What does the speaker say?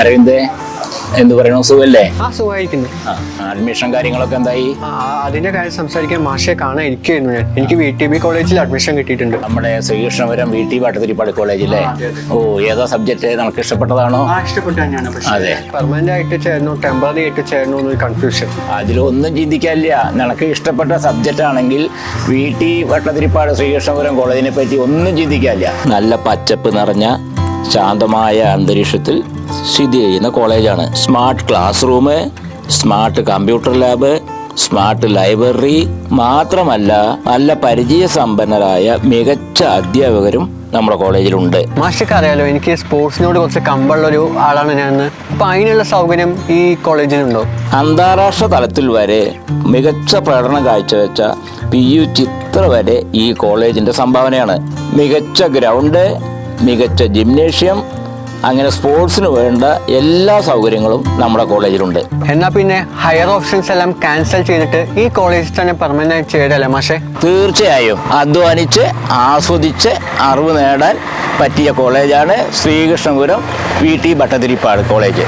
അരവിന്ദ് എന്ത് പറയണു, സുഖല്ലേ? സുഖമായിരിക്കുന്നു. അഡ്മിഷൻ കാര്യങ്ങളൊക്കെ എന്തായി? അതിന്റെ കാര്യം സംസാരിക്കാൻ മാഷെ കാണാൻ ഇരിക്കുന്നു. എനിക്ക് VTB കോളേജിൽ അഡ്മിഷൻ കിട്ടിയിട്ടുണ്ട്. നമ്മുടെ ശ്രീകൃഷ്ണപുരം VT ഭട്ടതിരിപ്പാട് കോളേജിലെ. ഓ, ഏതാ സബ്ജക്ട്? നിനക്ക് ഇഷ്ടപ്പെട്ടതാണോ? അതെ. പെർമനന്റ് ആയിട്ട് ചേർന്നു, ടെമ്പററി ആയിട്ട് ചേർന്നു എന്നൊരു കൺഫ്യൂഷൻ. അതിലൊന്നും ചിന്തിക്കാനില്ല. നിനക്ക് ഇഷ്ടപ്പെട്ട സബ്ജക്റ്റ് ആണെങ്കിൽ VT ഭട്ടതിരിപ്പാട് ശ്രീകൃഷ്ണപുരം കോളേജിനെ പറ്റി ഒന്നും ചിന്തിക്കാനില്ല. നല്ല പച്ചപ്പ് നിറഞ്ഞ ശാന്തമായ അന്തരീക്ഷത്തിൽ സ്ഥിതി ചെയ്യുന്ന കോളേജാണ്. Smart class room, smart computer lab, smart library മാത്രമല്ല, നല്ല പരിചയസമ്പന്നരായ മികച്ച അധ്യാപകരും നമ്മുടെ കോളേജിലുണ്ട്. മാഷക്ക് അറിയാലോ, എനിക്ക് സ്പോർട്സിനോട് കുറച്ച് കമ്പുള്ളൊരു ആളാണ് ഞാൻ. അപ്പൊ അതിനുള്ള സൗകര്യം ഈ കോളേജിലുണ്ടോ? അന്താരാഷ്ട്ര തലത്തിൽ വരെ മികച്ച പ്രകടനം കാഴ്ചവെച്ച PU ചിത്ര വരെ ഈ കോളേജിന്റെ സംഭാവനയാണ്. മികച്ച ഗ്രൗണ്ട്, മികച്ച ജിംനേഷ്യം, അങ്ങനെ സ്പോർട്സിന് വേണ്ട എല്ലാ സൗകര്യങ്ങളും നമ്മുടെ കോളേജിലുണ്ട്. എന്നാ പിന്നെ ഹയർ ഓപ്ഷൻസ് എല്ലാം ക്യാൻസൽ ചെയ്തിട്ട് ഈ കോളേജിൽ തന്നെ പെർമനന്റ് ചെയ്തല്ലേ മാഷെ? തീർച്ചയായും അധ്വാനിച്ച് ആസ്വദിച്ച് അറിവ് നേടാൻ പറ്റിയ കോളേജാണ് ശ്രീകൃഷ്ണപുരം VT ഭട്ടതിരിപ്പാട് കോളേജ്.